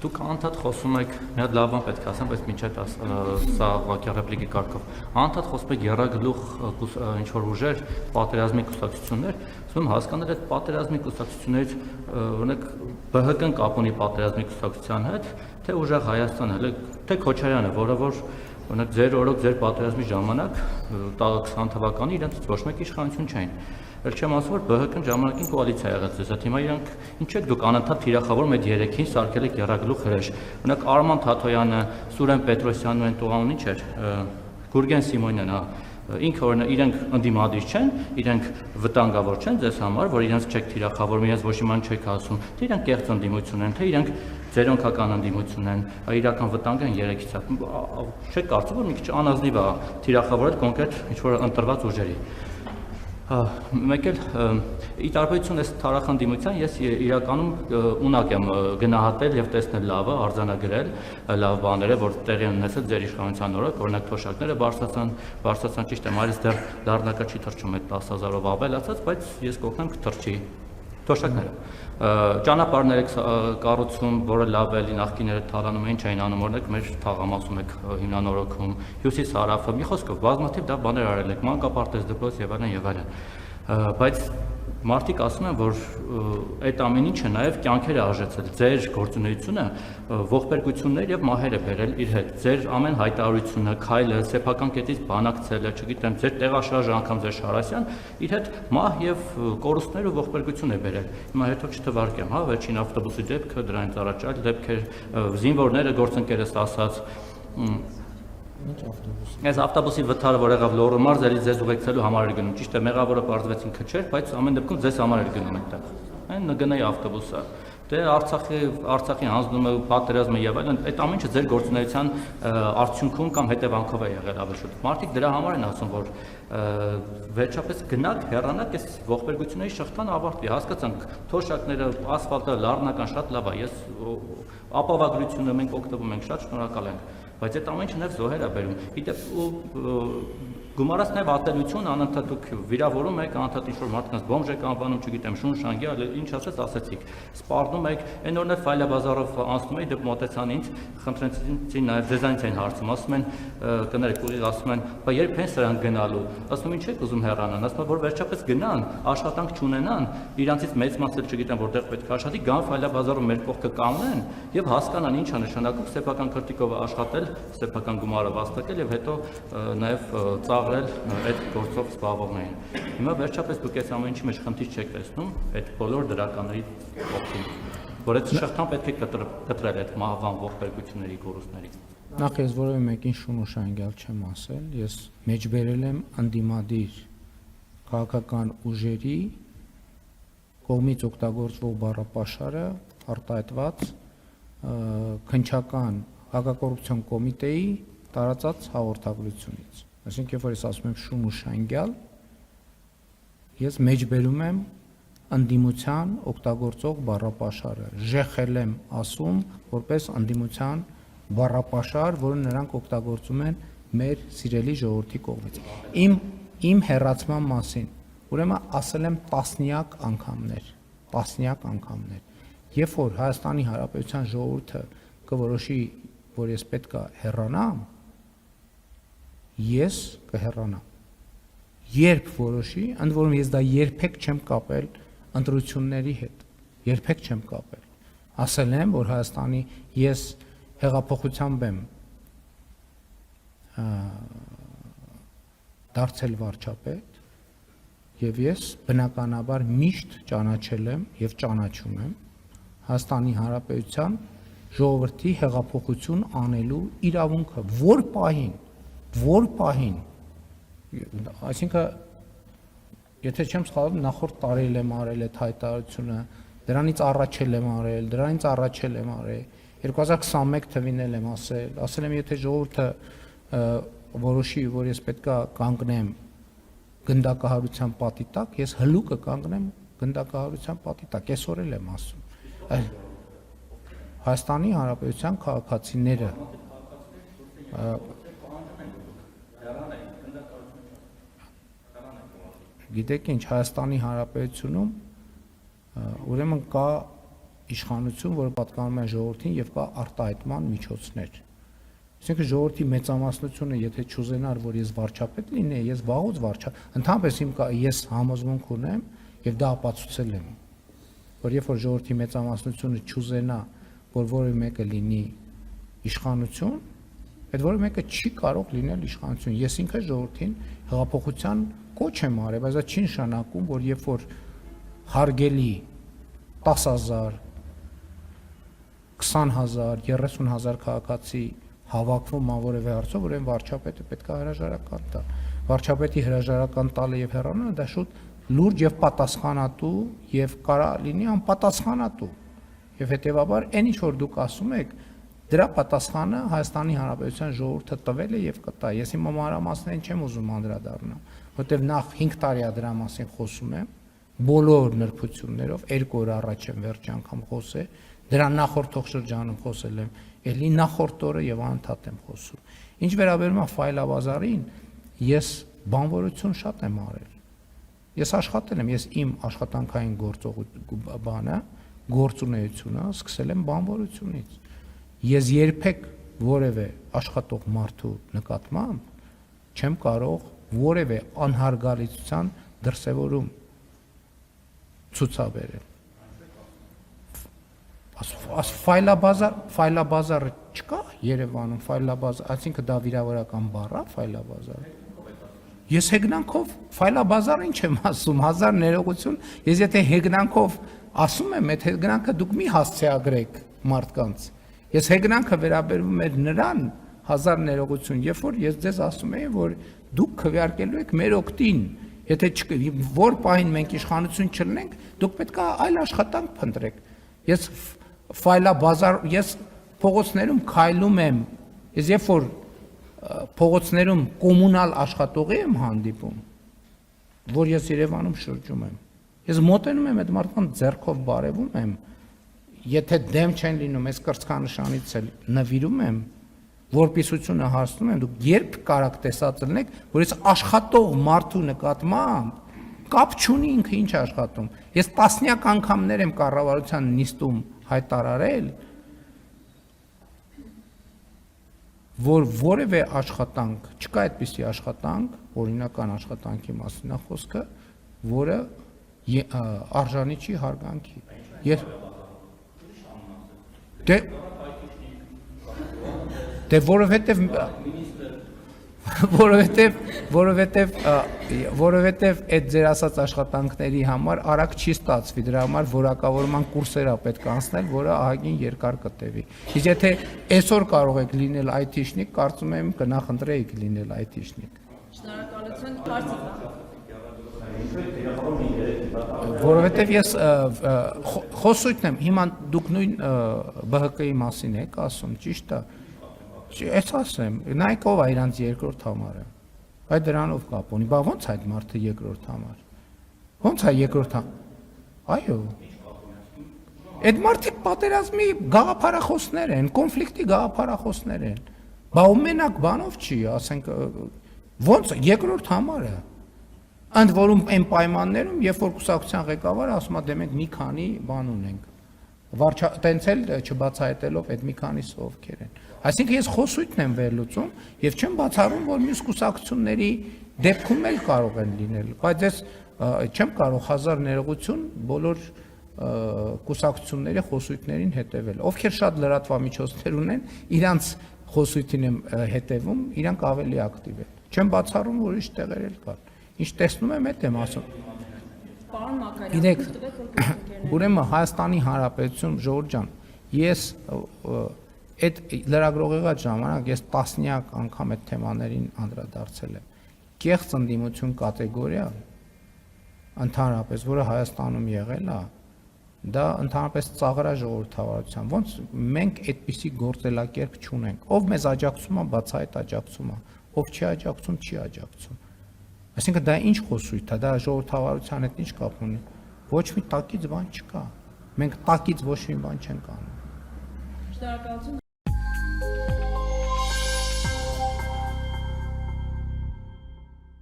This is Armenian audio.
Դուք անդադ խոսում եք, մի հատ լավ բան պետք է ասեմ, բայց մինչև սա ուղղակի ռեպլիկի կարգով։ Անդադ խոսում եք եռագլուխ ինչ-որ ուժեր, պատերազմի կուսակցություններ, ասում հասկանալ այդ պատերազմի կուսակցություններից օրինակ ԲՀԿ-ն կապ ունի պատերազմի կուսակցության հետ, թե ուժեղ Հայաստանը, թե Քոչարյանը, որը որ օրինակ ձեր օրոք ձեր պատերազմի ժամանակ 20 թվականին իրենց ոչ մեկ իշխանություն չէին։ Էլ չեմ ասում, որ ԲՀԿ-ն ժամանակին կոալիցիա եղած ձեզ հետ, հիմա իրանք ինչ եք դուք անընդհատ թիրախավոր այդ երեքին սարքել եք եռագլուխ հրեշ։ Օրինակ Արման Թաթոյանը, Սուրեն Պետրոսյանն ու այն տղան ինչ էր, Գուրգեն Սիմոնյանը, ինքը օրինակ իրենք ընդդիմադիր չեն, իրենք վտանգավոր չեն ձեզ համար, որ իրենց չեք թիրախավորում, իրենց ոչ իման չեք ասում, թե իրենք կեղծ ընդդիմություն են, թե իրենք ձերոնքական ընդդիմություն են, իրական վտանգ են երեքից։ Չեք կարծում, որ մի քիչ անազնիվ է թիրախավորել կոնկրետ ինչ-որ ընտրված ուժերի։ Մեկ էլ ի տարբերություն այս թարախնդիմության ես իրականում ունակ եմ գնահատել եւ տեսնել լավը, արձանագրել լավ բաները, որ տեղի են ունեցել ձեր իշխանության օրոք, օրինակ թոշակները բարձրացան ճիշտ է, այլից դեռ լարնակը չի թռչում այդ 10,000-ով ավելացած, բայց ես կօգնեմ կթռչի թոշակները։ Ճանապարհներ եք կառուցում, որը լավ էլի նախկիները թալանում էին, չէին անում, օրինակ մեր թաղամասում եք հիմնանորոգում, հյուսիս-հարավը, մի խոսքով բազմաթիվ դա բաներ արել եք, մանկապարտեզ դպրոց եւ այլն եւ այլն։ Բայց մարդիկ ասում են, որ այդ ամեն ինչը նաև կյանքեր է արժեցել, ձեր գործունեությունը ողբերգություններ եւ մահեր է բերել իր հետ, ձեր ամեն հայտարարությունը, քայլը, սեփական կետից բանակցելը, չգիտեմ, ձեր տեղաշարժը անգամ ձեր Շարասյան, իր հետ մահ եւ կորուստներ ու ողբերգություն է բերել։ Հիմա հետո չթվարկեմ, հա, վերջին ավտոբուսի դեպքը, դրանից առաջ այլ դեպքեր, զինվորները գործընկերս ասած Այս ավտոբուսի վթարը, որ եղավ Լոռու մարզ, էլի ձեզ ուղեկցելու համար էր գնում։ Ճիշտ է, մեղավորը պարզվեց ինքը չէր, բայց ամեն դեպքում ձեզ համար էր գնում այդտեղ։ Այն գնայի ավտոբուսը։ Դե Արցախի հանձնումը, պատերազմը եւ այլն, այդ ամեն ինչը ձեր գործունեության արդյունքում կամ հետևանքով է եղել ավելի շուտ։ Մարդիկ դրա համար են ասում, որ վերջապես գնաք, հեռանաք, այս ողբերգությունների շղթան ավարտվի, հասկացանք, թոշակները, ասֆալտը, լառնական շատ լավ է, ես ապավագրությունը մենք օգտվում ենք, շատ շնորհակալ ենք, բայց այդ ամեն ինչը նաև զոհեր է բերում։ Գիտեք, գումարած նաև ատելություն, անընդհատ դուք վիրավորում եք, անընդհատ ինչ-որ մարդկանց բոմժ եք անվանում, չգիտեմ, շուն շանգյալ, ինչ ասեցիք, սպառնում եք, այն օրն էլ Ֆայլաբազարով անցնում էի, դեպ մոտեցան ինձ, խնդրեցին նաև ձեզանից են հարցում, ասում են, կներեք, ուղիղ ասում են, բա երբ են սրանք գնալու, ասում ինչ եք ուզում հեռանան, ասում որ վերջապես գնան, աշխատանք չունենան, իրանցից մեծ մաս էլ չգիտեմ որտեղ պետք է աշխատի, գան Ֆայլաբազարով մեր կողքը կանգնեն եւ հասկանան ինչ է նշանակում սեփական քրտիկով աշխատել, սեփական գումարը վաստակել եւ հետո նաեւ ծաղրել այդ գործով զբաղվողներին։ Հիմա վերջապես դուք այս ամեն ինչի մեջ խնդիր չեք տեսնում այդ բոլոր դրականների օգտին, որ այդ շղթան պետք է կտրել այդ մահվան ողբերգությունների կորուստների։ Նախ ես որևէ մեկին շունուշանգյալ չեմ ասել, ես մեջբերել եմ անդիմադիր քաղաքական ուժերի կողմից օգտագործվող բառապաշարը արտահայտված քննչական հակակոռուպցիոն կոմիտեի տարածած հաղորդագրությունից։ Այսինքն, երբ որ ես ասում եմ շունուշանգյալ, ես մեջբերում եմ ընդդիմության օգտագործող բառապաշարը, ժեխել եմ ասում որպես ընդդիմության բառապաշար, որը նրանք օգտագործում են մեր սիրելի ժողովրդի կողմից։ Իմ հեռացման մասին, ուրեմն ասել եմ տասնյակ անգամներ, երբ որ Հայաստանի Հանրապետության ժողովուրդը կորոշի, որ ես պետք է հեռանամ, ես կհեռանամ։ Երբ որոշի, ընդ որում ես դա երբեք չեմ կապել ընտրությունների հետ, երբեք չեմ կապել։ Ասել եմ, որ Հայաստանի ես հեղափոխությամբ եմ դարձել վարչապետ եւ ես բնականաբար միշտ ճանաչել եմ եւ ճանաչում եմ Հայաստանի Հանրապետության ժողովրդի հեղափոխություն անելու իրավունքը, որ պահին, այսինքն, եթե չեմ սխալվում, նախորդ տարի եմ արել այդ հայտարարությունը, դրանից առաջ եմ արել, 2021 թվին եմ ասել եմ, եթե ժողովուրդը որոշի, որ ես պետքա կանգնեմ գնդակահարության պատի տակ, ես հլուկը կանգնեմ գնդակահարության պատի տակ, այսօր եմ ասում։ Հայաստանի Հանրապետության քաղաքացիները գիտեք ինչ, Հայաստանի Հանրապետությունում ուրեմն կա իշխանություն, որը պատկանում է ժողովրդին եւ կա արտահայտման միջոցներ։ Այսինքն ժողովրդի մեծամասնությունը, եթե չուզենար, որ ես վարչապետ լինեի, ես վաղուց ընդհանրապես ես համոզմունք ունեմ եւ դա ապացուցել եմ, որ երբ որ ժողովրդի մեծամասնությունը չուզենա, որ որևէ մեկը լինի իշխանություն, այդ որևէ մեկը չի կարող լինել իշխանություն։ Ես ինքս ժողովրդին հեղափոխության կոչ եմ արել, բայց դա չի նշանակում, որ երբ որ հարգելի 10,000, 20,000, 30,000 քաղաքացի հավաքվում ան որևէ հարցով, ուրեմն վարչապետը պետք է հրաժարական տա։ Վարչապետի հրաժարական տալը եւ հեռանալը դա շուտ լուրջ եւ պատասխանատու եւ կարա լինի անպատասխանատու։ Եվ հետեւաբար այն ինչ որ դուք ասում եք, դրա պատասխանը Հայաստանի Հանրապետության ժողովուրդը տվել է եւ կտա։ Ես հիմա մանրամասներին չեմ ուզում անդրադառնալ, որտեւ նախ 5 տարի է դրա մասին խոսում եմ, բոլոր նրբություններով 2 օր առաջ եմ վերջ անգամ խոսել, դրա նախորդ թողշրջանում խոսել եմ, ելի նախորդ օրը եւ անընդհատ եմ խոսում։ Ինչ վերաբերում է ֆայլաբազարին, ես բանվորություն շատ եմ արել։ Ես աշխատել եմ, ես իմ աշխատանքային գործունեությունը սկսել եմ բանվորությունից։ Ես երբեք որևէ աշխատող մարդու նկատմամբ չեմ կարող որևէ անհարգալիցության դրսևորում ցուցաբերել։ Ֆայլաբազարը չկա Երևանում, ֆայլաբազար, այսինքն դա վիրավորական բառ է ֆայլաբազարը։ Ես հեգնանքով ֆայլաբազար ինչ եմ ասում, 1000 ներողություն, ես եթե հեգնանքով ասում եմ, այդ հեգնանքը դուք մի հասցեագրեք մարդկանց։ Ես հեգնանքը վերաբերվում էր նրան 1000 ներողություն, երբ որ ես ձեզ ասում եմ, որ դուք քվեարկելու եք մեր օգտին, եթե որ պահին մենք իշխանություն չլինենք, դուք պետք է այլ աշխատանք փնտրեք։ Ես ֆայլաբազար, ես փողոցներում քայլում եմ, ես երբ որ փողոցներում կոմունալ աշխատողի եմ հանդիպում, որ ես Երևանում շրջում եմ, ես մոտենում եմ այդ մարդկանց ձեռքով բարևում եմ, եթե դեմ չեն լինում, ես կրծքանշանից էլ նվիրում եմ, որպիսությունը հասնում եմ, դուք երբ կարաք տեսած լինեք, որ ես աշխատող մարդու նկատմամբ կապ չունի ինքը ինչ աշխատում։ Ես տասնյակ անգամներ եմ կառավարության նիստում հայտարարել, որ որևէ աշխատանք, չկա այդպիսի աշխատանք, օրինական աշխատանքի մասին է խոսքը, որը արժանի չի հարգանքի։ Ես դե որովհետև այդ ձեր ասած աշխատանքների համար արագ չի ստացվի, դրա համար որակավորման կուրսեր է պետք անցնել, որը ահագին երկար կտևի։ Իսկ եթե այսօր կարող եք լինել IT-շնիկ, կարծում եմ կնախընտրեիք լինել IT-շնիկ։ Շնորհակալություն, կարծիք։ Որովհետև ես խոսույթն եմ, հիմա դուք նույն ԲՀԿ-ի մասին եք ասում, ճիշտ է։ Ես ասեմ, նայեք ով է իրանց երկրորդ համարը։ Այդ դրանով կապ ունի, բա ո՞նց այդ մարդը երկրորդ համար։ Ո՞նց է երկրորդ համ։ Այո։ Այդ մարդիկ պատերազմի գաղափարախոսներ են, կոնֆլիկտի գաղափարախոսներ են։ Բա ու մենակ բանով չի, ասենք ո՞նց երկրորդ համարը։ Ընդ որում այն պայմաններում, երբ որ կուսակցության ղեկավարը ասում է դե մենք մի քանի բան ունենք։ Տենց էլ չբացահայտելով այդ մի քանիսը ովքեր են։ Այսինքն ես խոսույթն եմ վերլուծում եւ չեմ բացառում, որ մյուս կուսակցությունների դեպքում էլ կարող են լինել, բայց ես չեմ կարող 1000 ներողություն բոլոր կուսակցությունների խոսույթներին հետևել։ Ովքեր շատ լրատվամիջոցներ ունեն, իրանց խոսույթին եմ հետևում, իրանք ավելի ակտիվ են։ Չեմ բացառում, որ ուրիշ տեղեր էլ կան։ Ինչ տեսնում եմ, այդ եմ ասում։ Պարոն Մակարյան, Գիտեք, ուրեմն Հայաստանի Հանրապետություն, Ժողովուրդ ջան, ես այդ լրագրողեղած ժամանակ ես տասնյակ անգամ այդ թեմաներին անդրադարձել եմ։ Կեղծ ընդդիմություն կատեգորիա ընդհանրապես, որը Հայաստանում եղել է, դա ընդհանրապես ծաղրա ժողովրդավարության։ Ոնց մենք այդպիսի գործելակերպ չունենք։ Ով մեզ աջակցում է, բացահայտ աջակցում է, ով չի աջակցում, չի աջակցում։ Այսինքն դա ինչ խոսույթ է, դա ժողովրդավարության հետ ինչ կապ ունի։ Ոչ մի տակից բան չկա։ Մենք տակից ոչ մի բան չենք անում։ Շնորհակալություն։